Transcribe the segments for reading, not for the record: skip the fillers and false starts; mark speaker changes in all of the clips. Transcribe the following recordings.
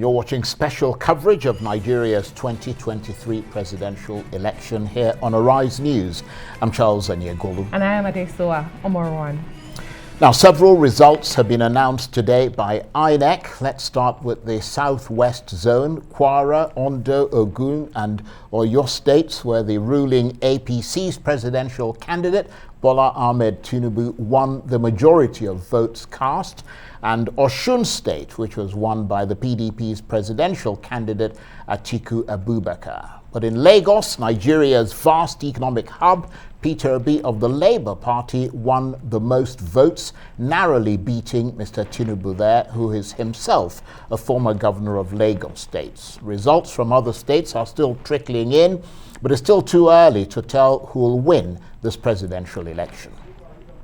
Speaker 1: You're watching special coverage of Nigeria's 2023 presidential election here on Arise News. I'm Charles Anyegolu.
Speaker 2: And I am Adesoa Omorwan.
Speaker 1: Now, several results have been announced today by INEC. Let's start with the Southwest Zone, Kwara, Ondo, Ogun and Oyo states, where the ruling APC's presidential candidate, Bwala Ahmed Tinubu, won the majority of votes cast, and Osun State, which was won by the PDP's presidential candidate, Atiku Abubakar. But in Lagos, Nigeria's vast economic hub, Peter Obi of the Labour Party won the most votes, narrowly beating Mr. Tinubu there, who is himself a former governor of Lagos State. Results from other states are still trickling in, but it's still too early to tell who will win this presidential election.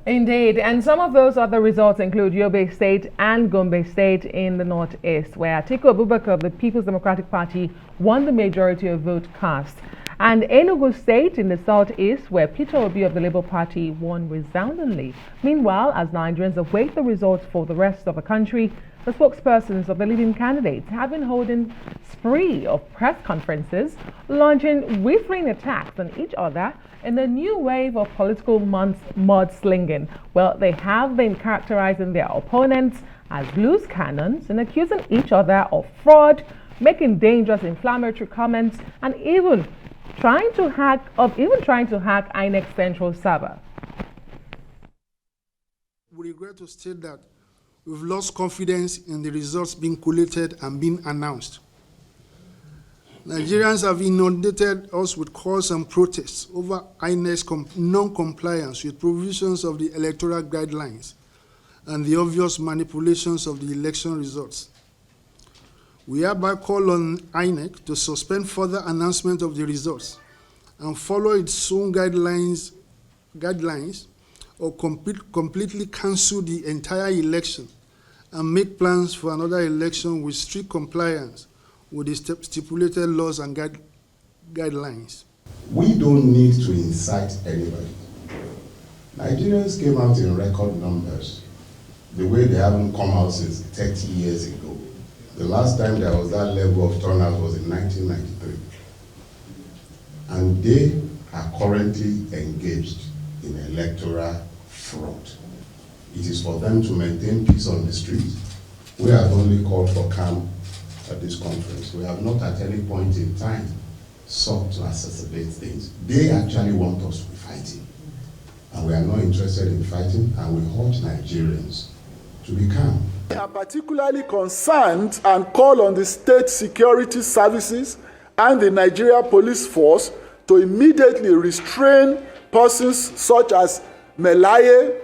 Speaker 2: Indeed, and some of those other results include Yobe State and Gombe State in the northeast, where Atiku Abubakar of the People's Democratic Party won the majority of votes cast, and Enugu State in the southeast, where Peter Obi of the Labour Party won resoundingly. Meanwhile, as Nigerians await the results for the rest of the country, the spokespersons of the leading candidates have been holding spree of press conferences, launching whistling attacks on each other in the new wave of political mudslinging. Well, they have been characterizing their opponents as loose cannons and accusing each other of fraud, making dangerous inflammatory comments, and even trying to hack INEC central server.
Speaker 3: We regret to state that we've lost confidence in the results being collated and being announced. Nigerians have inundated us with calls and protests over INEC's non-compliance with provisions of the electoral guidelines and the obvious manipulations of the election results. We hereby call on INEC to suspend further announcement of the results and follow its own guidelines or completely cancel the entire election and make plans for another election with strict compliance with the stipulated laws and guidelines.
Speaker 4: We don't need to incite anybody. Nigerians came out in record numbers, the way they haven't come out since 30 years ago. The last time there was that level of turnout was in 1993. And they are currently engaged in electoral fraud. It is for them to maintain peace on the street. We have only called for calm at this conference. We have not at any point in time sought to exacerbate things. They actually want us to be fighting. And we are not interested in fighting, and we urge Nigerians to be calm.
Speaker 5: We are particularly concerned and call on the state security services and the Nigeria police force to immediately restrain persons such as Melaye,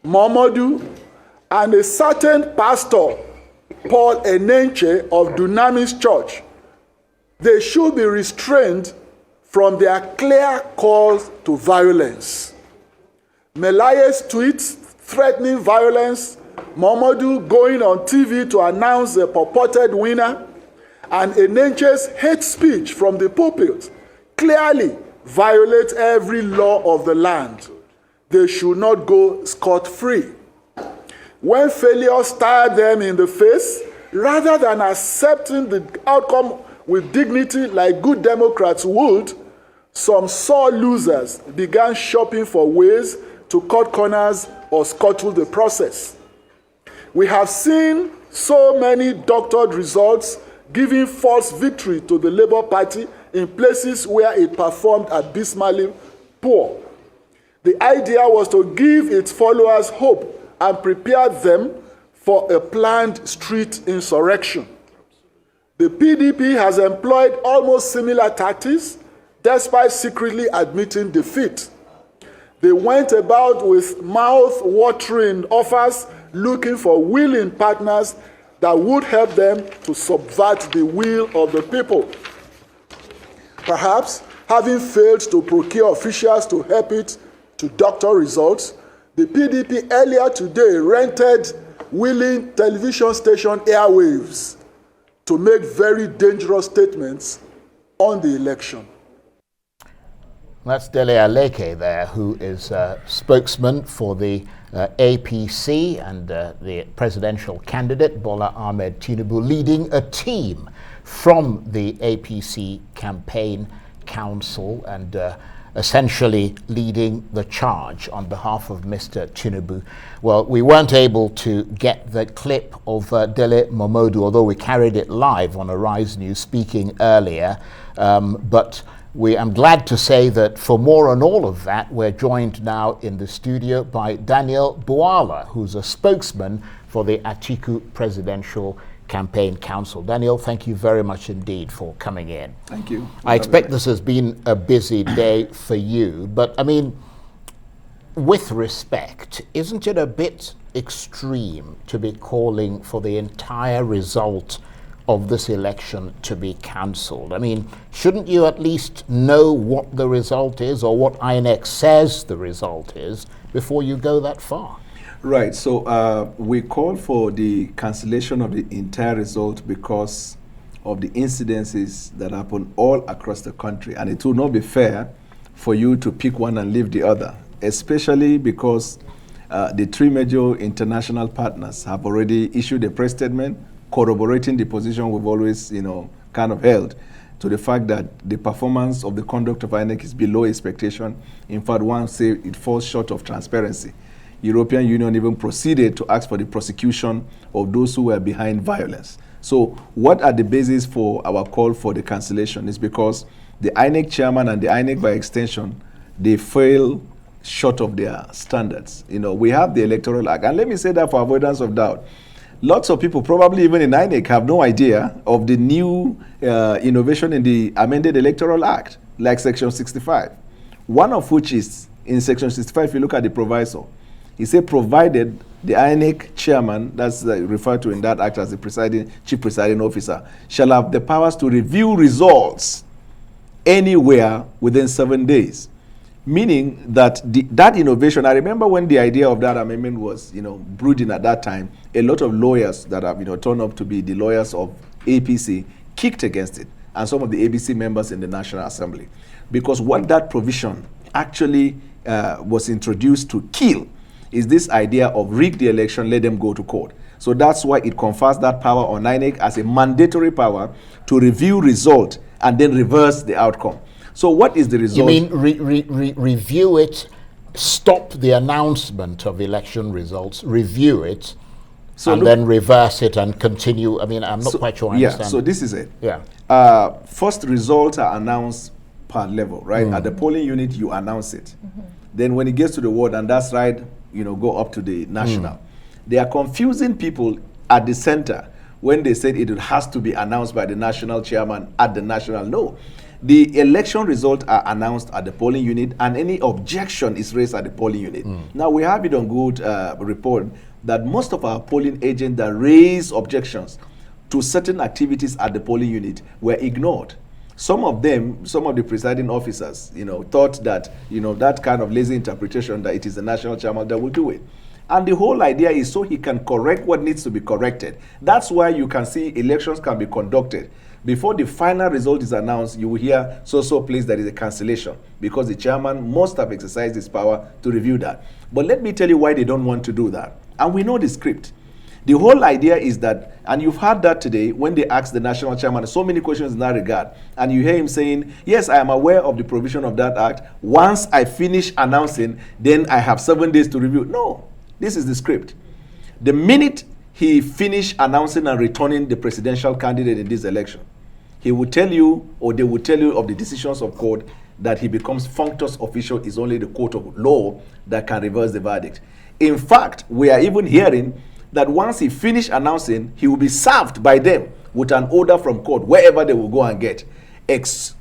Speaker 5: Momodu, and a certain pastor, Paul Enenche of Dunamis Church. They should be restrained from their clear calls to violence. Melaye's tweets threatening violence, Momodu going on TV to announce the purported winner, and Enenche's hate speech from the pulpit clearly violate every law of the land. They should not go scot-free. When failure stared them in the face, rather than accepting the outcome with dignity like good Democrats would, some sore losers began shopping for ways to cut corners or scuttle the process. We have seen so many doctored results giving false victory to the Labour Party in places where it performed abysmally poor. The idea was to give its followers hope and prepare them for a planned street insurrection. The PDP has employed almost similar tactics, despite secretly admitting defeat. They went about with mouth-watering offers, looking for willing partners that would help them to subvert the will of the people. Perhaps, having failed to procure officials to help it to doctor results, the PDP earlier today rented willing television station airwaves to make very dangerous statements on the election.
Speaker 1: That's Dele Aleke there, who is spokesman for the APC and the presidential candidate, Bola Ahmed Tinubu, leading a team from the APC campaign council and essentially leading the charge on behalf of Mr. Tinubu. Well, we weren't able to get the clip of Dele Momodu, although we carried it live on Arise News speaking earlier, but I'm glad to say that for more on all of that, we're joined now in the studio by Daniel Bwala, who's a spokesman for the Atiku Presidential Campaign Council. Daniel, thank you very much indeed for coming in.
Speaker 6: Thank you.
Speaker 1: I expect this has been a busy day for you, but I mean, with respect, isn't it a bit extreme to be calling for the entire result of this election to be cancelled? I mean, shouldn't you at least know what the result is or what INEC says the result is before you go that far?
Speaker 6: Right, so we called for the cancellation of the entire result because of the incidences that happen all across the country, and it will not be fair for you to pick one and leave the other, especially because the three major international partners have already issued a press statement corroborating the position we've always, kind of held to the fact that the performance of the conduct of INEC is below expectation. In fact, one say it falls short of transparency. European Union even proceeded to ask for the prosecution of those who were behind violence. So what are the basis for our call for the cancellation is because the INEC chairman and the INEC by extension, they fail short of their standards. We have the Electoral Act, and let me say that for avoidance of doubt. Lots of people, probably even in INEC, have no idea of the new innovation in the amended Electoral Act, like Section 65. One of which is, in Section 65, if you look at the proviso, it says provided the INEC chairman, that's referred to in that act as the chief presiding officer, shall have the powers to review results anywhere within 7 days. Meaning that that innovation, I remember when the idea of that amendment was, brooding at that time, a lot of lawyers that have, turned up to be the lawyers of APC kicked against it, and some of the ABC members in the National Assembly. Because what that provision actually was introduced to kill is this idea of rig the election, let them go to court. So that's why it confers that power on INEC as a mandatory power to review result and then reverse the outcome. So what is the result?
Speaker 1: You mean review it, stop the announcement of election results, review it, and then reverse it and continue? I mean, I'm not quite sure I understand.
Speaker 6: Yeah, so this is it.
Speaker 1: Yeah.
Speaker 6: First, results are announced per level, right? At the polling unit, you announce it. Then when it gets to the ward, and that's right, go up to the national. They are confusing people at the center when they said it has to be announced by the national chairman at the national. No. The election results are announced at the polling unit, and any objection is raised at the polling unit. Now, we have it on good report that most of our polling agents that raise objections to certain activities at the polling unit were ignored. Some of the presiding officers, thought that, that kind of lazy interpretation that it is the national chairman that will do it. And the whole idea is so he can correct what needs to be corrected. That's why you can see elections can be conducted. Before the final result is announced, you will hear so place there is a cancellation because the chairman must have exercised his power to review that. But let me tell you why they don't want to do that. And we know the script. The whole idea is that, and you've heard that today when they asked the national chairman so many questions in that regard, and you hear him saying, yes, I am aware of the provision of that act. Once I finish announcing, then I have 7 days to review. No, this is the script. The minute he finished announcing and returning the presidential candidate in this election, he will tell you, or they will tell you of the decisions of court that he becomes functus official. Is only the court of law that can reverse the verdict. In fact, we are even hearing that once he finished announcing, he will be served by them with an order from court, wherever they will go and get,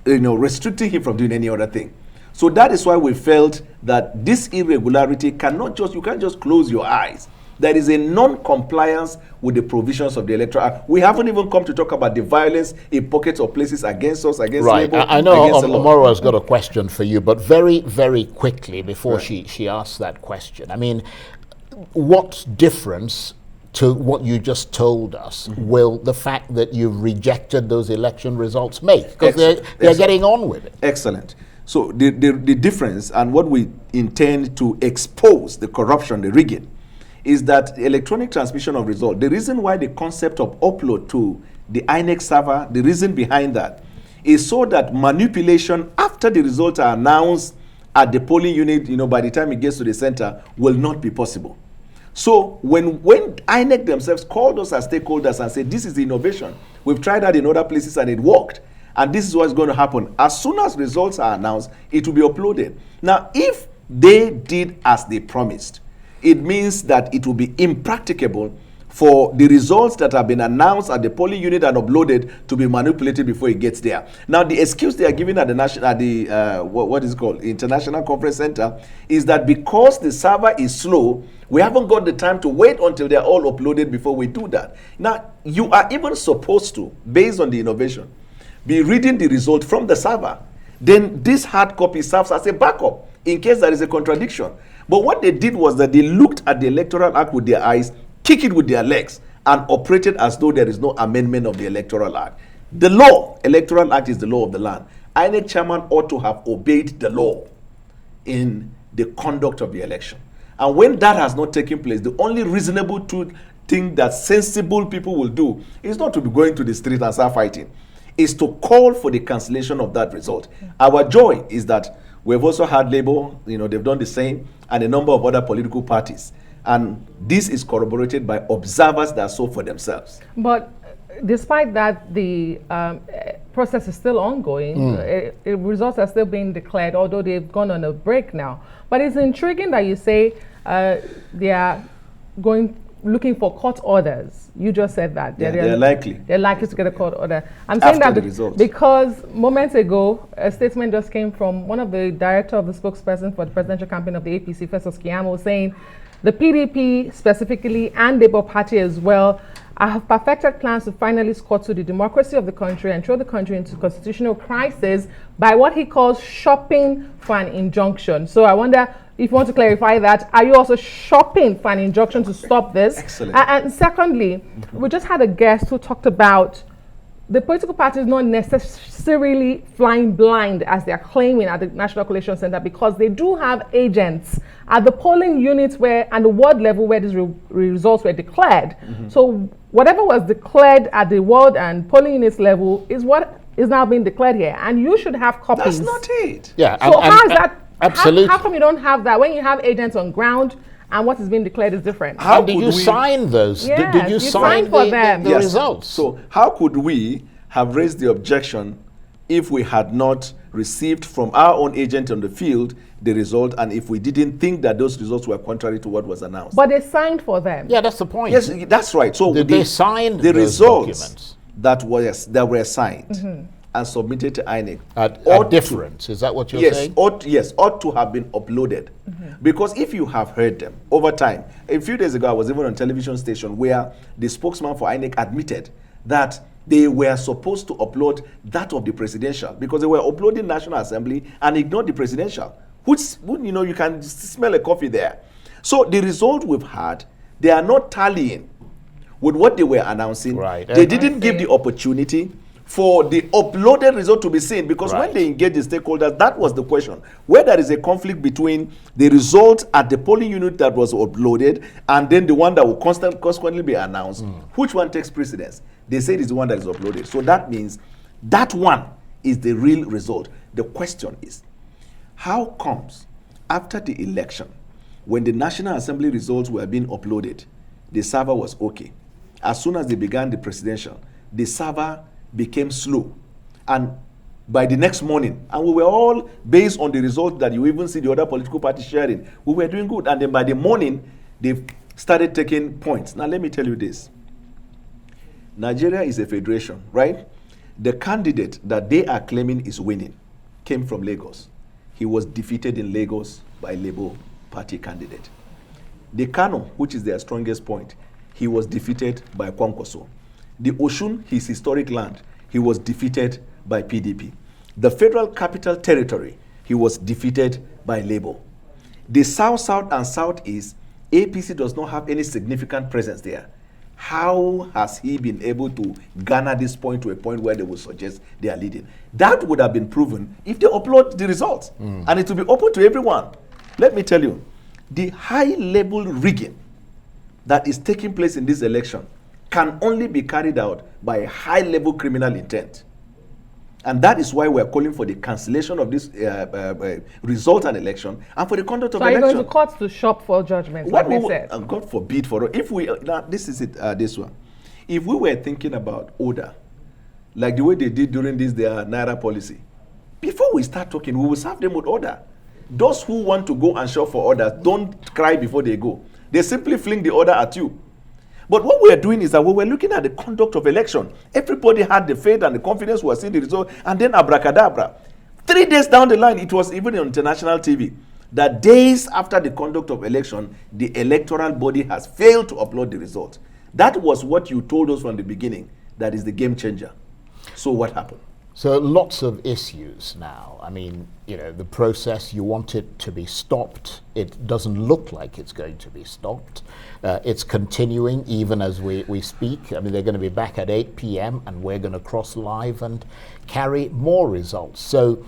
Speaker 6: restricting him from doing any other thing. So that is why we felt that this irregularity you can't just close your eyes. There is a non-compliance with the provisions of the Electoral Act. We haven't even come to talk about the violence in pockets of places against us, against labor.
Speaker 1: I know Omoro has got a question for you, but very, very quickly before she asks that question. I mean, what difference to what you just told us will the fact that you've rejected those election results make? Because they're getting on with it.
Speaker 6: Excellent. So the difference and what we intend to expose the corruption, the rigging, is that electronic transmission of result, the reason why the concept of upload to the INEC server, the reason behind that is so that manipulation after the results are announced at the polling unit, by the time it gets to the center, will not be possible. So when INEC themselves called us as stakeholders and said, this is the innovation, we've tried that in other places and it worked, and this is what's going to happen. As soon as results are announced, it will be uploaded. Now, if they did as they promised, it means that it will be impracticable for the results that have been announced at the polling unit and uploaded to be manipulated before it gets there. Now, the excuse they are giving at the International Conference Center is that because the server is slow, we haven't got the time to wait until they're all uploaded before we do that. Now, you are even supposed to, based on the innovation, be reading the result from the server. Then this hard copy serves as a backup in case there is a contradiction. But what they did was that they looked at the Electoral Act with their eyes, kick it with their legs, and operated as though there is no amendment of the Electoral Act. The law, Electoral Act, is the law of the land. INEC chairman ought to have obeyed the law in the conduct of the election. And when that has not taken place, the only reasonable thing that sensible people will do is not to be going to the street and start fighting, is to call for the cancellation of that result. Our joy is that we've also had Labour, they've done the same, and a number of other political parties. And this is corroborated by observers that saw for themselves.
Speaker 2: But despite that, the process is still ongoing. Results are still being declared, although they've gone on a break now. But it's intriguing that you say they are looking for court orders. You just said that.
Speaker 6: They're likely.
Speaker 2: They're likely to get a court order. I'm saying that because moments ago, a statement just came from one of the director of the spokesperson for the presidential campaign of the APC, Festus Keyamo, saying the PDP specifically and Labour Party as well have perfected plans to finally score to the democracy of the country and throw the country into constitutional crisis by what he calls shopping for an injunction. So I wonder if you want to clarify that. Are you also shopping for an injunction to stop this?
Speaker 6: Excellent.
Speaker 2: And secondly, we just had a guest who talked about the political parties not necessarily flying blind as they are claiming at the National Collation Center, because they do have agents at the polling units and the ward level where these results were declared. So whatever was declared at the ward and polling units level is what is now being declared here, and you should have copies.
Speaker 6: That's not it.
Speaker 1: Yeah.
Speaker 2: So how is that?
Speaker 1: Absolutely.
Speaker 2: How come you don't have that when you have agents on ground and what is being declared is different?
Speaker 1: How did you sign those?
Speaker 2: Yes,
Speaker 1: did you sign
Speaker 2: for them.
Speaker 1: the results?
Speaker 6: So how could we have raised the objection if we had not received from our own agent on the field the result, and if we didn't think that those results were contrary to what was announced?
Speaker 2: But they signed for them.
Speaker 1: Yeah, that's the point.
Speaker 6: Yes, that's right. So
Speaker 1: they signed
Speaker 6: the
Speaker 1: those
Speaker 6: results
Speaker 1: documents
Speaker 6: that were signed and submitted to INEC
Speaker 1: at difference. Is that what you're saying?
Speaker 6: Ought to have been uploaded. Because if you have heard them over time, a few days ago I was even on a television station where the spokesman for INEC admitted that they were supposed to upload that of the presidential, because they were uploading National Assembly and ignored the presidential, which, you can smell a coffee there. So the result we've had, they are not tallying with what they were announcing.
Speaker 1: Right.
Speaker 6: They didn't give the opportunity for the uploaded result to be seen, because when they engage the stakeholders, that was the question. Where there is a conflict between the result at the polling unit that was uploaded and then the one that will consequently be announced, which one takes precedence? They say it is the one that is uploaded. So that means that one is the real result. The question is, how comes after the election, when the National Assembly results were being uploaded, the server was okay? As soon as they began the presidential, the server became slow, and by the next morning, and we were all, based on the result that you even see the other political parties sharing, we were doing good, and then by the morning they started taking points. Now let me tell you this. Nigeria is a federation, right? The candidate that they are claiming is winning came from Lagos. He was defeated in Lagos by Labour Party candidate. The Kano, which is their strongest point, he was defeated by Kwankwaso. The Osun, his historic land, he was defeated by PDP. The Federal Capital Territory, he was defeated by Labour. The South, South, and Southeast, APC does not have any significant presence there. how has he been able to garner this point to a point where they will suggest they are leading? That would have been proven if they upload the results. And it will be open to everyone. Let me tell you, the high-level rigging that is taking place in this election can only be carried out by a high-level criminal intent. And that is why we're calling for the cancellation of this result and election and for the conduct of election.
Speaker 2: So are you going to courts to shop for judgments, like they said?
Speaker 6: God forbid for if we now this is it this one. If we were thinking about order, like the way they did during this their Naira policy, before we start talking, we will serve them with order. Those who want to go and shop for order don't cry before they go. They simply fling the order at you. But what we are doing is that we were looking at the conduct of election. Everybody had the faith and the confidence we were seeing the result, and then abracadabra. 3 days down the line, it was even on international TV, that days after the conduct of election, the electoral body has failed to upload the result. That was what you told us from the beginning, that is the game changer. So what happened?
Speaker 1: So lots of issues now. I mean, you know, the process, you want it to be stopped. It doesn't look like it's going to be stopped. It's continuing even as we speak. I mean, they're going to be back at 8 p.m. and we're going to cross live and carry more results. So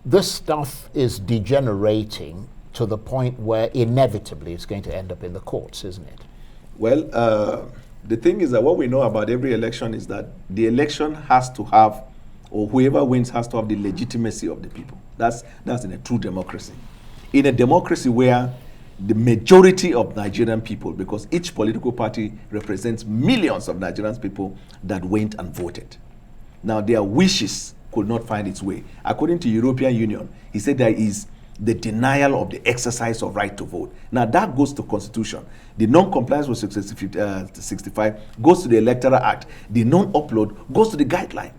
Speaker 1: this stuff is degenerating to the point where inevitably it's going to end up in the courts, isn't it?
Speaker 6: Well, the thing is that what we know about every election is that the election has to have, or whoever wins has to have the legitimacy of the people. That's in a true democracy. In a democracy where the majority of Nigerian people, because each political party represents millions of Nigerian people that went and voted. Now their wishes could not find its way. According to European Union, he said there is the denial of the exercise of right to vote. Now that goes to Constitution. The non-compliance with 65 goes to the Electoral Act. The non-upload goes to the guideline.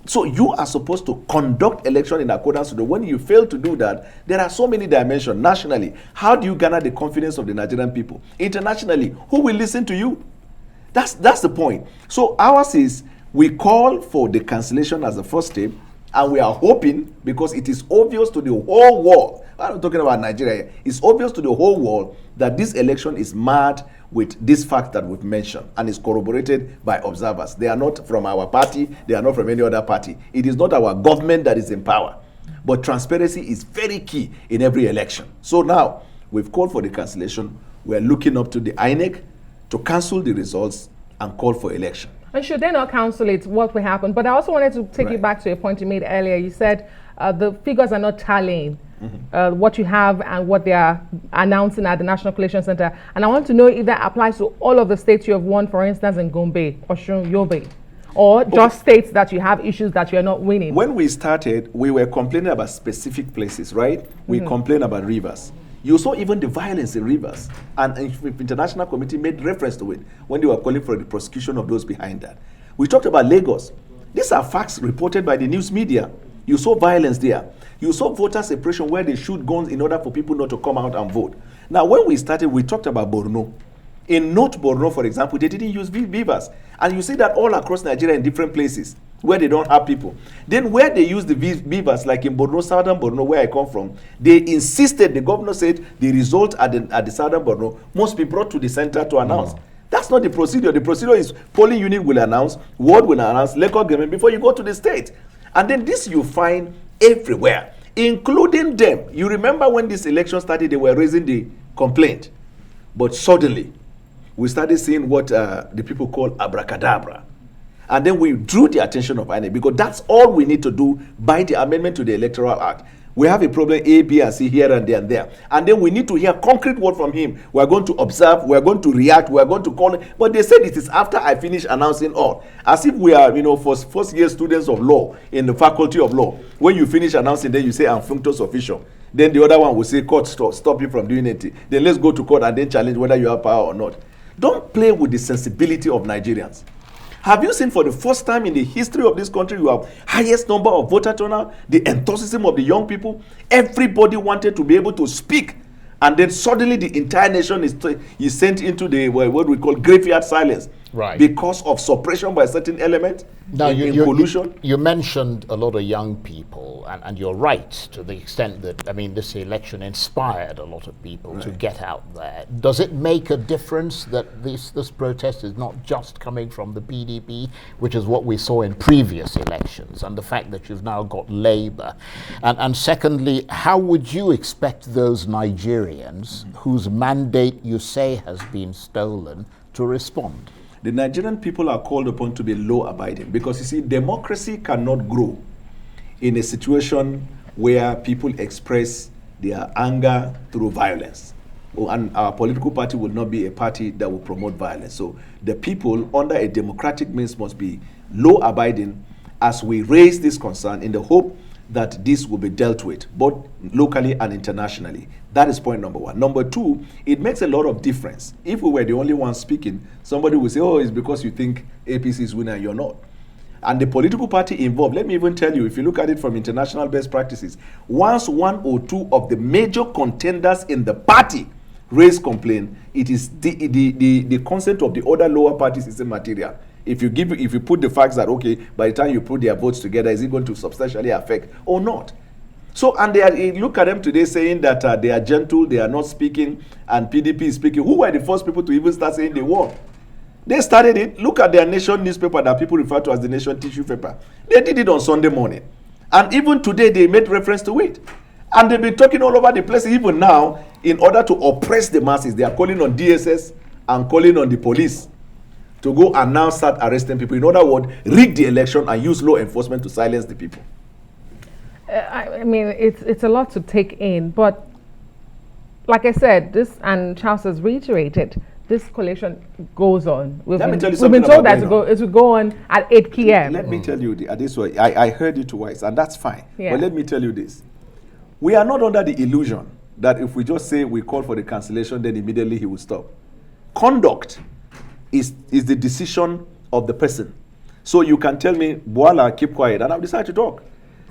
Speaker 6: So you are supposed to conduct election in accordance with the. When you fail to do that, there are so many dimensions. Nationally, how do you garner the confidence of the Nigerian people? Internationally, who will listen to you? That's the point. So ours is, we call for the cancellation as the first step, and we are hoping, because it is obvious to the whole world, I'm not talking about Nigeria, it's obvious to the whole world that this election is marred with this fact that we've mentioned and is corroborated by observers. They are not from our party, they are not from any other party. It is not our government that is in power. But transparency is very key in every election. So now, we've called for the cancellation. We're looking up to the INEC to cancel the results and call for election.
Speaker 2: And should they not cancel it, what will happen? But I also wanted to take you back to a point you made earlier. You said the figures are not tallying. What you have and what they are announcing at the National Collation Center. And I want to know if that applies to all of the states you have won, for instance, in Gombe, Osun, Yobe, or just states that you have issues that you are not winning.
Speaker 6: When we started, we were complaining about specific places, right? We complained about rivers. You saw even the violence in rivers. And the international committee made reference to it when they were calling for the prosecution of those behind that. We talked about Lagos. These are facts reported by the news media. You saw violence there. You saw voter separation where they shoot guns in order for people not to come out and vote. Now, when we started, we talked about Borno. In North Borno, for example, they didn't use beavers. And you see that all across Nigeria in different places where they don't have people. Then where they use the beavers, like in Borno, Southern Borno, where I come from, they insisted, the governor said, the result at the Southern Borno must be brought to the center to announce. That's not the procedure. The procedure is polling unit will announce, ward will announce, local government before you go to the state. And then this you find everywhere, including them. You remember when this election started, they were raising the complaint. But suddenly, we started seeing what the people call abracadabra. And then we drew the attention of INEC, because that's all we need to do by the amendment to the Electoral Act. We have a problem A, B, and C here and there and there. And then we need to hear concrete word from him. We're going to observe, we're going to react, we're going to call it. But they said it is after I finish announcing all. As if we are, first year students of law in the faculty of law. When you finish announcing, then you say, I'm functus official. Then the other one will say, court, stop you from doing it. Then let's go to court and then challenge whether you have power or not. Don't play with the sensibility of Nigerians. Have you seen for the first time in the history of this country, you have highest number of voter turnout, the enthusiasm of the young people? Everybody wanted to be able to speak. And then suddenly the entire nation is sent into the what we call graveyard silence.
Speaker 1: Right.
Speaker 6: Because of suppression by certain elements.
Speaker 1: Now,
Speaker 6: in collusion.
Speaker 1: you mentioned a lot of young people, and you're right to the extent that, I mean, this election inspired a lot of people to get out there. Does it make a difference that this protest is not just coming from the PDP, which is what we saw in previous elections, and the fact that you've now got Labour? And secondly, how would you expect those Nigerians whose mandate you say has been stolen to respond?
Speaker 6: The Nigerian people are called upon to be law-abiding, because you see, democracy cannot grow in a situation where people express their anger through violence. And our political party will not be a party that will promote violence. So the people, under a democratic means, must be law-abiding as we raise this concern in the hope that this will be dealt with, both locally and internationally. That is point number one. Number two, it makes a lot of difference. If we were the only ones speaking, somebody would say, oh, it's because you think APC is winning and you're not. And the political party involved, let me even tell you, if you look at it from international best practices, once one or two of the major contenders in the party raise complaint, it is the consent of the other lower parties is immaterial. If you put the facts that, okay, by the time you put their votes together, is it going to substantially affect or not? So, and look at them today saying that they are gentle, they are not speaking, and PDP is speaking. Who were the first people to even start saying they won? They started it. Look at their Nation newspaper that people refer to as the Nation tissue paper. They did it on Sunday morning. And even today, they made reference to it. And they've been talking all over the place. Even now, in order to oppress the masses, they are calling on DSS and calling on the police to go and now start arresting people. In other words, rig the election and use law enforcement to silence the people.
Speaker 2: I mean, it's a lot to take in, but like I said, this, and Charles has reiterated, this coalition goes on. We've been told that it will go on at 8 p.m.
Speaker 6: Let me tell you this way. I heard you twice, and that's fine.
Speaker 2: Yeah.
Speaker 6: But let me tell you this. We are not under the illusion that if we just say we call for the cancellation, then immediately he will stop. Conduct is the decision of the person. So you can tell me, Bwala, keep quiet, and I'll decide to talk.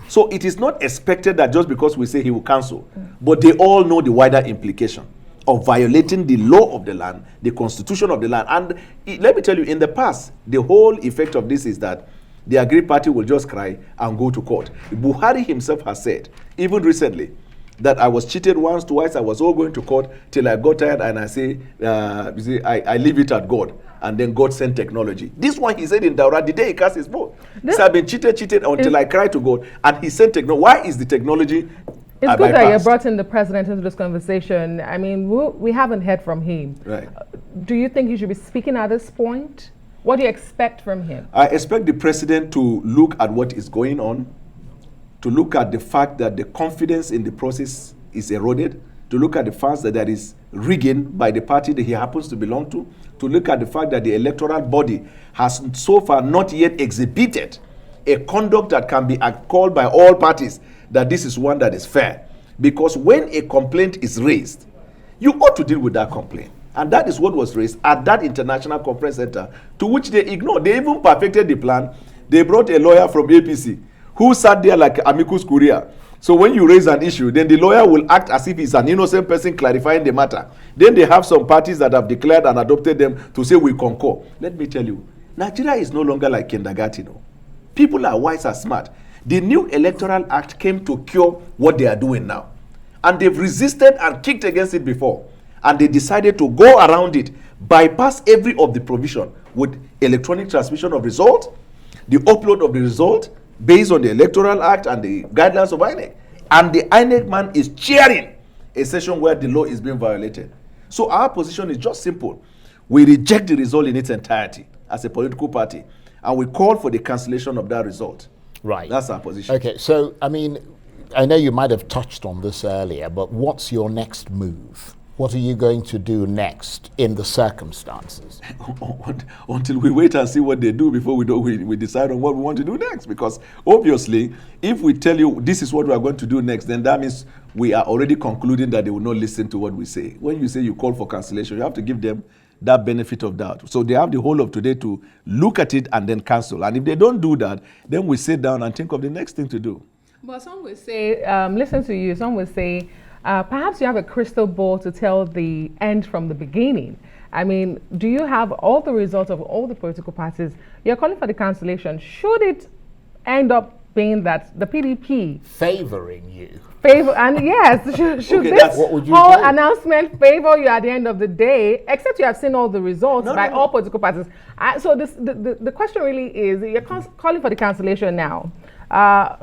Speaker 6: So it is not expected that just because we say he will cancel, but they all know the wider implication of violating the law of the land, the constitution of the land. And let me tell you, in the past, the whole effect of this is that the aggrieved party will just cry and go to court. Buhari himself has said, even recently, that I was cheated once, twice, I was all going to court till I got tired and I say, I leave it at God. And then God sent technology. This one he said in Daura, the day he cast his vote. So I've been cheated until I cry to God. And he sent technology. Why is the technology
Speaker 2: It's good that you brought in the president into this conversation. I mean, we haven't heard from him.
Speaker 6: Right.
Speaker 2: Do you think he should be speaking at this point? What do you expect from him?
Speaker 6: I expect the president to look at what is going on, to look at the fact that the confidence in the process is eroded, to look at the fact that there is rigging by the party that he happens to belong to look at the fact that the electoral body has so far not yet exhibited a conduct that can be called by all parties that this is one that is fair. Because when a complaint is raised, you ought to deal with that complaint. And that is what was raised at that international conference center, to which they ignored. They even perfected the plan. They brought a lawyer from APC who sat there like amicus curiae. So when you raise an issue, then the lawyer will act as if he's an innocent person clarifying the matter. Then they have some parties that have declared and adopted them to say we concur. Let me tell you, Nigeria is no longer like kindergarten. No. People are wise and smart. The new Electoral Act came to cure what they are doing now. And they've resisted and kicked against it before. And they decided to go around it, bypass every of the provision with electronic transmission of result, the upload of the result, based on the Electoral Act and the guidelines of INEC. And the INEC man is cheering a session where the law is being violated. So our position is just simple. We reject the result in its entirety as a political party, and we call for the cancellation of that result.
Speaker 1: Right.
Speaker 6: That's our position.
Speaker 1: Okay, so, I mean, I know you might have touched on this earlier, but what's your next move? What are you going to do next in the circumstances?
Speaker 6: Until we wait and see what they do before we decide on what we want to do next. Because obviously, if we tell you this is what we are going to do next, then that means we are already concluding that they will not listen to what we say. When you say you call for cancellation, you have to give them that benefit of doubt. So they have the whole of today to look at it and then cancel. And if they don't do that, then we sit down and think of the next thing to do.
Speaker 2: But some would say, listen to you, some would say, perhaps you have a crystal ball to tell the end from the beginning. I mean, do you have all the results of all the political parties? You're calling for the cancellation. Should it end up being that the PDP
Speaker 1: favoring you?
Speaker 2: And yes, should
Speaker 6: Okay,
Speaker 2: this
Speaker 1: what would you
Speaker 2: whole
Speaker 1: do?
Speaker 2: announcement favor you at the end of the day, except you have seen all the results by all political parties? So the question really is, you're calling for the cancellation now.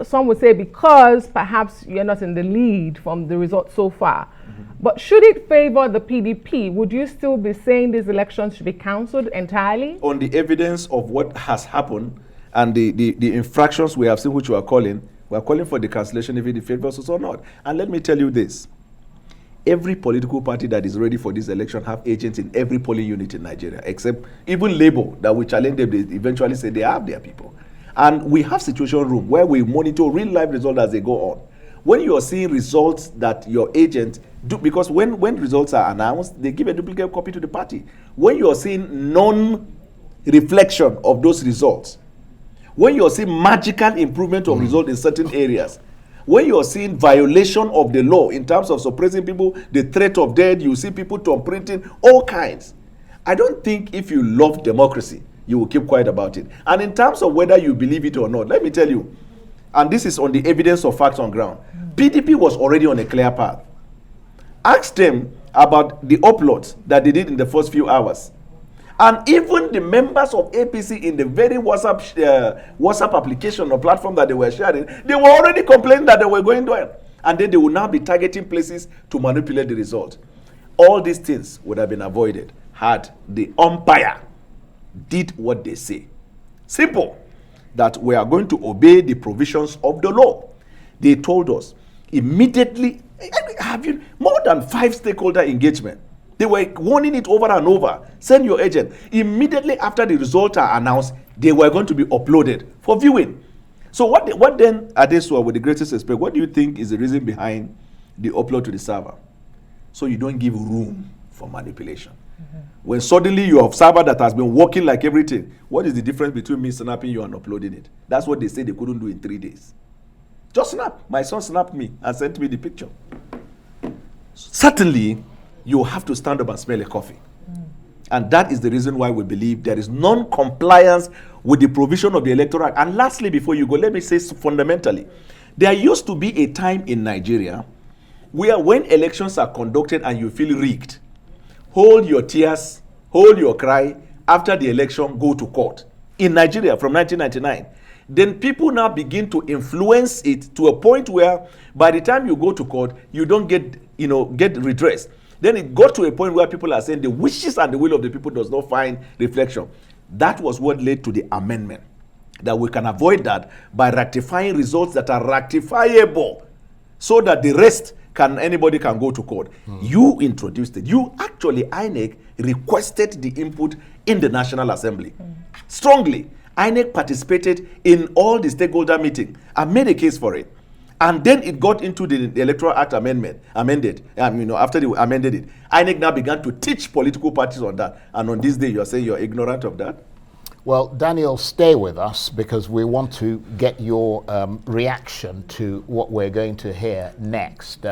Speaker 2: Some would say because perhaps you're not in the lead from the results so far. But should it favor the PDP, would you still be saying these elections should be cancelled entirely?
Speaker 6: On the evidence of what has happened and the infractions we have seen, which we are calling for the cancellation if it favors us or not. And let me tell you this. Every political party that is ready for this election have agents in every polling unit in Nigeria, except even Labour, that we challenge them, they eventually say they have their people. And we have situation room where we monitor real life results as they go on. When you are seeing results that your agent do, because when results are announced, they give a duplicate copy to the party. When you are seeing non-reflection of those results, when you are seeing magical improvement of results in certain areas, when you are seeing violation of the law in terms of suppressing people, the threat of death, you see people printing all kinds. I don't think if you love democracy, you will keep quiet about it. And in terms of whether you believe it or not, let me tell you, and this is on the evidence of facts on ground, PDP was already on a clear path. Ask them about the uploads that they did in the first few hours. And even the members of APC in the very WhatsApp application or platform that they were sharing, they were already complaining that they were going there. And then they will now be targeting places to manipulate the result. All these things would have been avoided had the umpire did what they say. Simple. That we are going to obey the provisions of the law. They told us immediately, having more than 5 stakeholder engagement. They were warning it over and over. Send your agent. Immediately after the results are announced, they were going to be uploaded for viewing. So what then, Adesua, with the greatest respect, what do you think is the reason behind the upload to the server? So you don't give room for manipulation. When suddenly you have a server that has been working like everything, what is the difference between me snapping you and uploading it? That's what they say they couldn't do in 3 days. Just snap. My son snapped me and sent me the picture. Certainly, you have to stand up and smell a coffee. And that is the reason why we believe there is non-compliance with the provision of the Electoral Act. And lastly, before you go, let me say fundamentally, there used to be a time in Nigeria where when elections are conducted and you feel rigged, hold your tears, hold your cry, after the election, go to court. In Nigeria from 1999. Then people now begin to influence it to a point where by the time you go to court, you don't get redress. Then it got to a point where people are saying the wishes and the will of the people does not find reflection. That was what led to the amendment. That we can avoid that by rectifying results that are rectifiable so that the rest anybody can go to court. You introduced it. You actually, INEC requested the input in the National Assembly. Strongly. INEC participated in all the stakeholder meetings and made a case for it. And then it got into the Electoral Act amended. After they amended it, INEC now began to teach political parties on that. And on this day, you are saying you're ignorant of that?
Speaker 1: Well, Daniel, stay with us because we want to get your reaction to what we're going to hear next.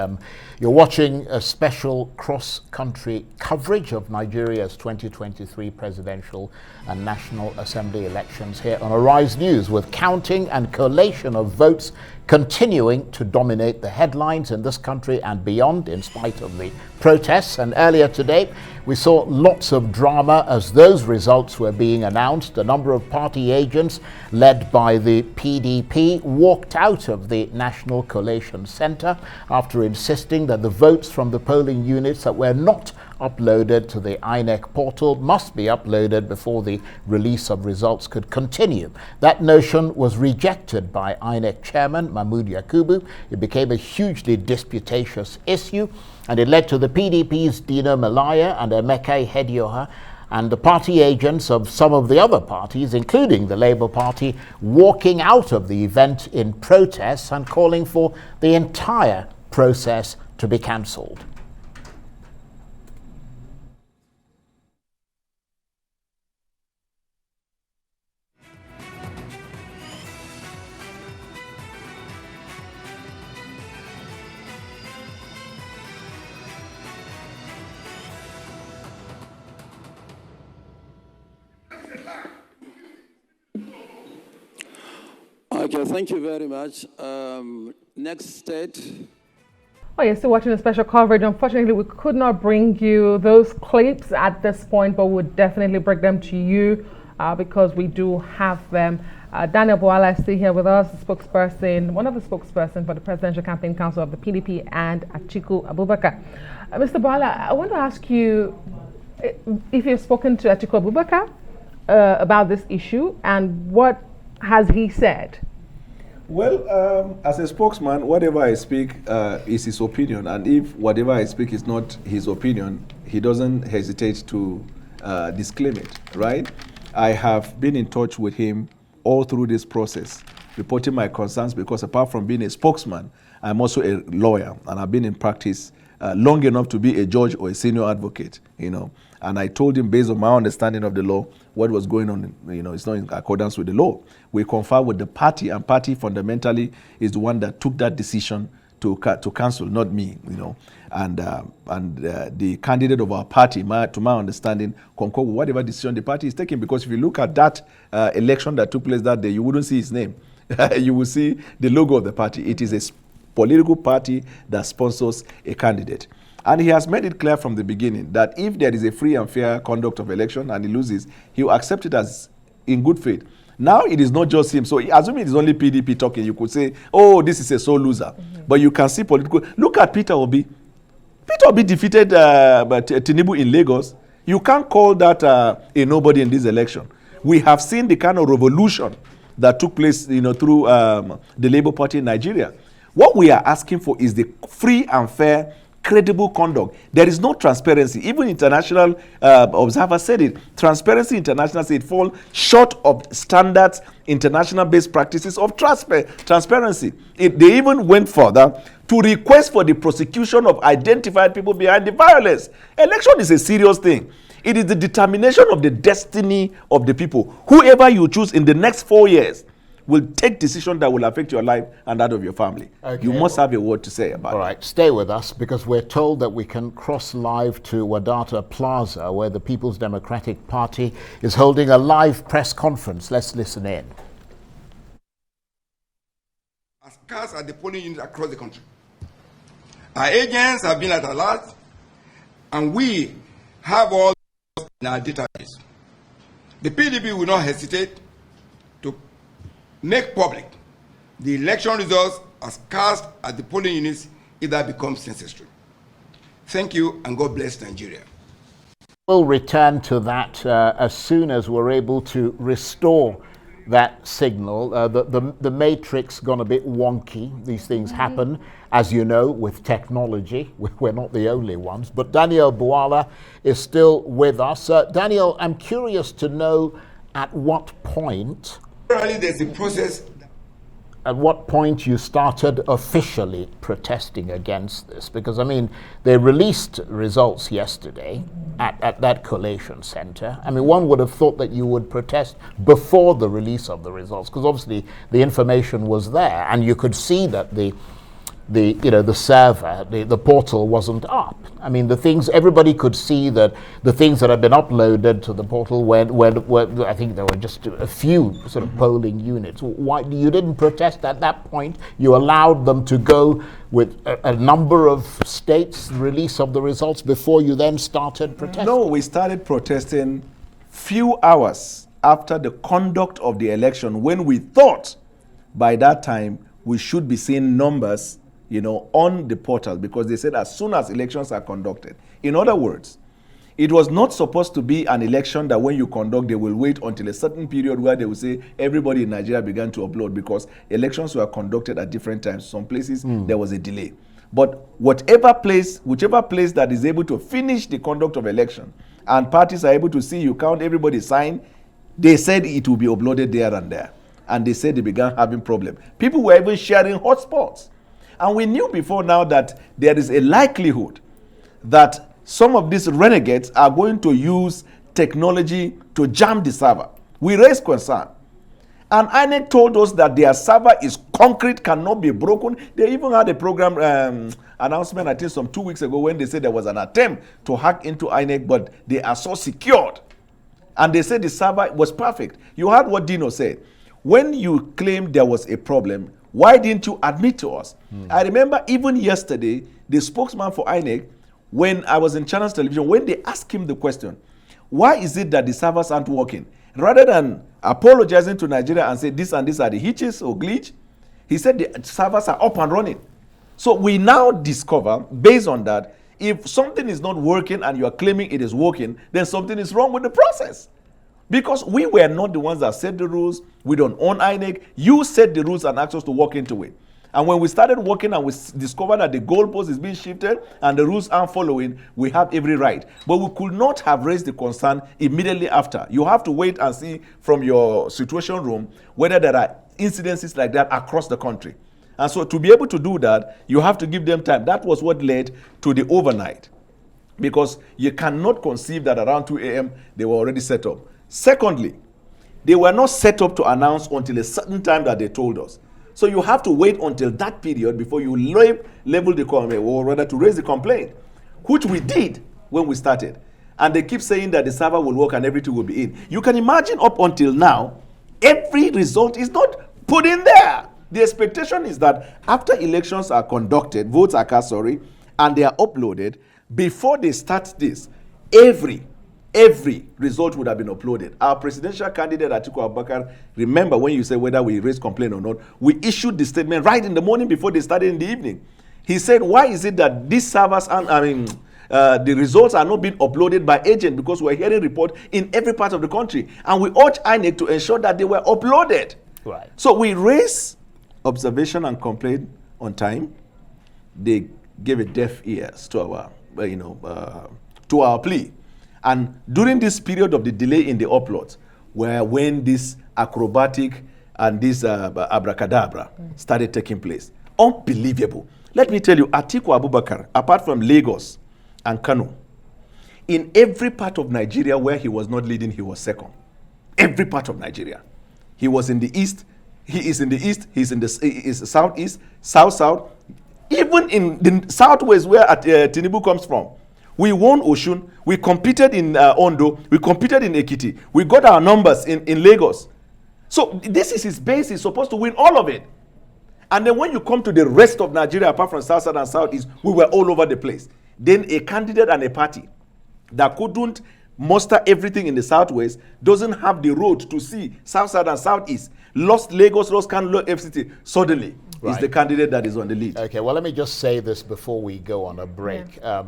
Speaker 1: You're watching a special cross-country coverage of Nigeria's 2023 presidential and National Assembly elections here on Arise News, with counting and collation of votes continuing to dominate the headlines in this country and beyond in spite of the protests. And earlier today, we saw lots of drama as those results were being announced. A number of party agents led by the PDP walked out of the National Collation Centre after insisting that the votes from the polling units that were not uploaded to the INEC portal must be uploaded before the release of results could continue. That notion was rejected by INEC Chairman Mahmood Yakubu. It became a hugely disputatious issue, and it led to the PDP's Dino Malaya and Emeka Hedioha and the party agents of some of the other parties, including the Labour Party, walking out of the event in protest and calling for the entire process to be cancelled.
Speaker 7: Okay, thank you very much. Next state.
Speaker 2: Oh, you're still watching the special coverage. Unfortunately, we could not bring you those clips at this point, but we'll definitely bring them to you because we do have them. Daniel Bwala is still here with us, the spokesperson, one of the spokespersons for the Presidential Campaign Council of the PDP and Atiku Abubakar. Mr. Bwala, I want to ask you if you've spoken to Atiku Abubakar about this issue and what has he said?
Speaker 6: Well, as a spokesman, whatever I speak is his opinion, and if whatever I speak is not his opinion, he doesn't hesitate to disclaim it, right? I have been in touch with him all through this process, reporting my concerns, because apart from being a spokesman, I'm also a lawyer, and I've been in practice long enough to be a judge or a senior advocate, you know. And I told him, based on my understanding of the law, what was going on, you know, it's not in accordance with the law. We conferred with the party, and party fundamentally is the one that took that decision to cancel, not me, you know. And the candidate of our party, to my understanding, concurred with whatever decision the party is taking. Because if you look at that election that took place that day, you wouldn't see his name. You will see the logo of the party. It is a political party that sponsors a candidate. And he has made it clear from the beginning that if there is a free and fair conduct of election and he loses, he will accept it as in good faith. Now it is not just him. So assuming it is only PDP talking, you could say, oh, this is a sole loser. But you can see political. Look at Peter Obi. Peter Obi defeated Tinubu in Lagos. You can't call that a nobody in this election. We have seen the kind of revolution that took place, you know, through the Labour Party in Nigeria. What we are asking for is the free and fair, credible conduct. There is no transparency. Even international observers said it. Transparency International said it falls short of standards, international based practices of transparency. They even went further to request for the prosecution of identified people behind the violence. Election is a serious thing. It is the determination of the destiny of the people. Whoever you choose in the next 4 years will take decisions that will affect your life and that of your family. Okay. You must have a word to say about it.
Speaker 1: All right, stay with us, because we're told that we can cross live to Wadata Plaza, where the People's Democratic Party is holding a live press conference. Let's listen in.
Speaker 8: As cars at the polling units across the country, our agents have been at alert, and we have all in our database. The PDP will not hesitate to make public the election results as cast at the polling units if that becomes necessary. Thank you, and God bless Nigeria.
Speaker 1: We'll return to that as soon as we're able to restore that signal. The matrix gone a bit wonky. These things happen, as you know, with technology. We're not the only ones. But Daniel Bwala is still with us. Daniel, I'm curious to know at what point
Speaker 8: there's a process.
Speaker 1: At what point you started officially protesting against this? Because, I mean, they released results yesterday at that collation center. I mean, one would have thought that you would protest before the release of the results, because obviously the information was there and you could see that the server, the portal wasn't up. I mean, the things, everybody could see that the things that had been uploaded to the portal when I think there were just a few sort of polling units. Why you didn't protest at that point? You allowed them to go with a number of states' release of the results before you then started protesting?
Speaker 6: No, we started protesting few hours after the conduct of the election, when we thought by that time we should be seeing numbers, you know, on the portal, because they said as soon as elections are conducted. In other words, it was not supposed to be an election that when you conduct, they will wait until a certain period where they will say everybody in Nigeria began to upload, because elections were conducted at different times. Some places there was a delay. But whichever place that is able to finish the conduct of election and parties are able to see you count, everybody sign, they said it will be uploaded there and there. And they said they began having problems. People were even sharing hotspots. And we knew before now that there is a likelihood that some of these renegades are going to use technology to jam the server. We raised concern. And INEC told us that their server is concrete, cannot be broken. They even had a program announcement, I think some 2 weeks ago, when they said there was an attempt to hack into INEC, but they are so secured. And they said the server was perfect. You heard what Dino said. when you claim there was a problem, why didn't you admit to us? I remember even yesterday, the spokesman for INEC, when I was in Channels Television, when they asked him the question, why is it that the servers aren't working? Rather than apologizing to Nigeria and say this and this are the hitches or glitch, he said the servers are up and running. So we now discover, based on that, if something is not working and you are claiming it is working, then something is wrong with the process. Because we were not the ones that set the rules. We don't own INEC. You set the rules and asked us to walk into it. And when we started working and we discovered that the goalpost is being shifted and the rules aren't following, we have every right. But we could not have raised the concern immediately after. You have to wait and see from your situation room whether there are incidences like that across the country. And so to be able to do that, you have to give them time. That was what led to the overnight. Because you cannot conceive that around 2 a.m. they were already set up. Secondly, they were not set up to announce until a certain time that they told us. So you have to wait until that period before you level the complaint, or rather to raise the complaint, which we did when we started. And they keep saying that the server will work and everything will be in. You can imagine up until now, every result is not put in there. The expectation is that after elections are conducted, votes are cast, and they are uploaded, before they start this, every result would have been uploaded. Our presidential candidate, Atiku Abubakar, remember when you said whether we raised complaint or not, we issued the statement right in the morning before they started in the evening. He said, why is it that these servers, the results are not being uploaded by agent? Because we're hearing report in every part of the country. And we urge INEC to ensure that they were uploaded.
Speaker 1: Right.
Speaker 6: So we raised observation and complaint on time. They gave a deaf ears to our plea. And during this period of the delay in the uploads, when this acrobatic and this abracadabra started taking place. Unbelievable. Let me tell you, Atiku Abubakar, apart from Lagos and Kano, in every part of Nigeria where he was not leading, he was second. Every part of Nigeria. He was in the east, he is in the east, he is southeast, south. Even in the southwest where Tinubu comes from. We won Oshun, we competed in Ondo, we competed in Ekiti, we got our numbers in Lagos. So this is his base, he's supposed to win all of it. And then when you come to the rest of Nigeria, apart from South and Southeast, we were all over the place. Then a candidate and a party that couldn't muster everything in the Southwest doesn't have the road to see South and Southeast. Lost Lagos, lost Kano, lost FCT. Suddenly, is the candidate that is on the lead.
Speaker 1: Okay, well, let me just say this before we go on a break. Yeah.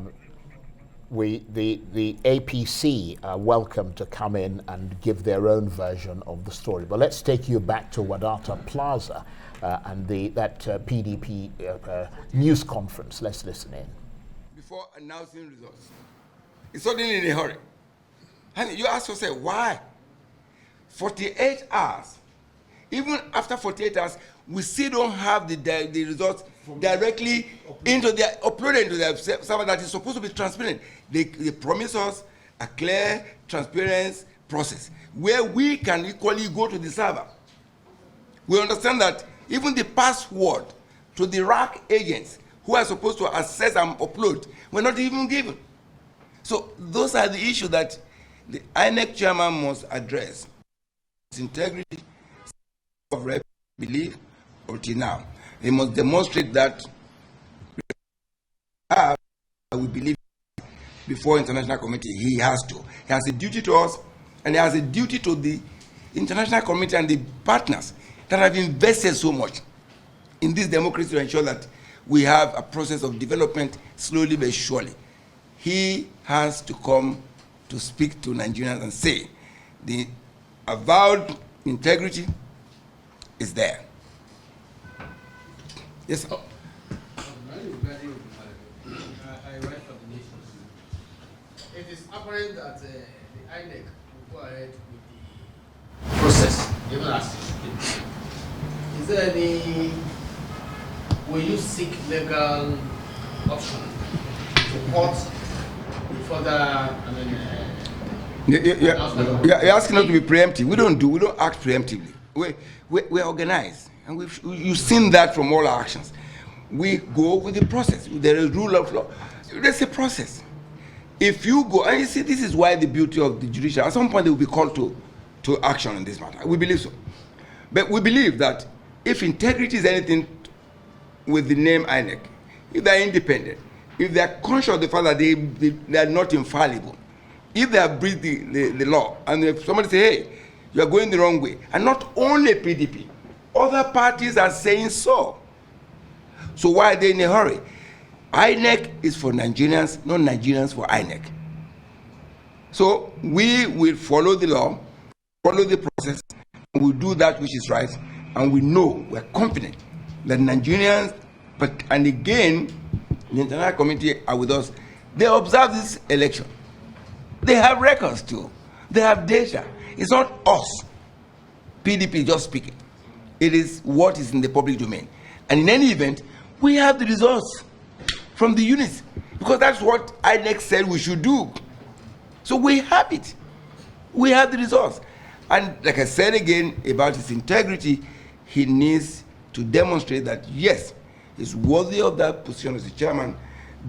Speaker 1: The APC are welcome to come in and give their own version of the story. But let's take you back to Wadata Plaza and that PDP news conference. Let's listen in.
Speaker 8: Before announcing results, it's suddenly in a hurry. And you ask yourself, why? 48 hours. Even after 48 hours, we still don't have the results directly uploaded into their server that is supposed to be transparent. They promise us a clear, transparent process where we can equally go to the server. We understand that even the password to the rack agents who are supposed to access and upload were not even given. So those are the issues that the INEC chairman must address. Its integrity of belief until now. He must demonstrate that we believe before international committee. He has to. He has a duty to us, and he has a duty to the international committee and the partners that have invested so much in this democracy to ensure that we have a process of development slowly but surely. He has to come to speak to Nigerians and say the avowed integrity is there. Yes, sir.
Speaker 9: It is apparent that the INEC will go ahead with the process, even as it is. Is there any, will you seek legal option to court further,
Speaker 8: You're asking us to be preemptive. We don't act preemptively. We're organized, and you've seen that from all our actions. We go with the process. There is rule of law. There's a process. If you go, and you see, this is why the beauty of the judiciary, at some point they will be called to action in this matter. We believe so. But we believe that if integrity is anything with the name INEC, if they are independent, if they are conscious of the fact that they are not infallible, if they have breached the law, and if somebody say, hey, you are going the wrong way, and not only PDP, other parties are saying so. So why are they in a hurry? INEC is for Nigerians, not Nigerians for INEC. So we will follow the law, follow the process, and we'll do that which is right, and we know, we're confident that Nigerians, and again, the international community are with us. They observe this election. They have records too. They have data. It's not us, PDP, just speaking. It is what is in the public domain. And in any event, we have the results from the units, because that's what INEC said we should do. So we have it. We have the results. And like I said again about his integrity, he needs to demonstrate that, yes, he's worthy of that position as the chairman,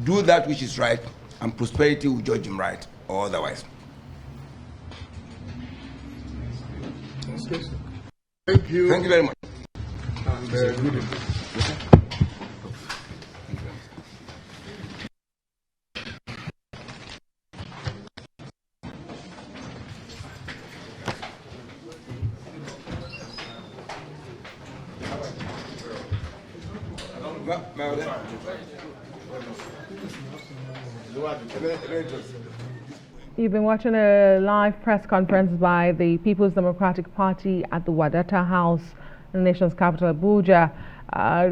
Speaker 8: do that which is right, and prosperity will judge him right or otherwise.
Speaker 5: Thank you.
Speaker 8: Thank you very much.
Speaker 5: And,
Speaker 2: You've been watching a live press conference by the People's Democratic Party at the Wadata House in the nation's capital, Abuja.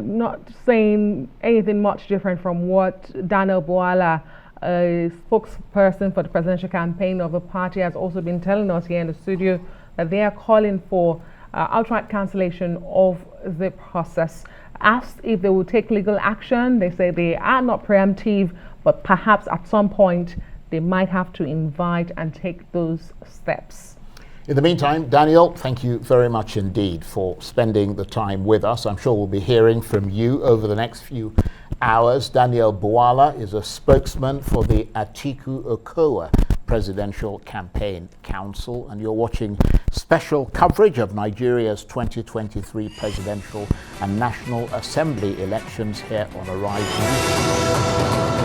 Speaker 2: Not saying anything much different from what Daniel Bwala, a spokesperson for the presidential campaign of the party, has also been telling us here in the studio, that they are calling for outright cancellation of the process. Asked if they will take legal action, they say they are not preemptive, but perhaps at some point they might have to invite and take those steps.
Speaker 1: In the meantime, Daniel, thank you very much indeed for spending the time with us. I'm sure we'll be hearing from you over the next few hours. Daniel Bwala is a spokesman for the Atiku Okowa Presidential Campaign Council, and you're watching special coverage of Nigeria's 2023 presidential and National Assembly elections here on Arise News.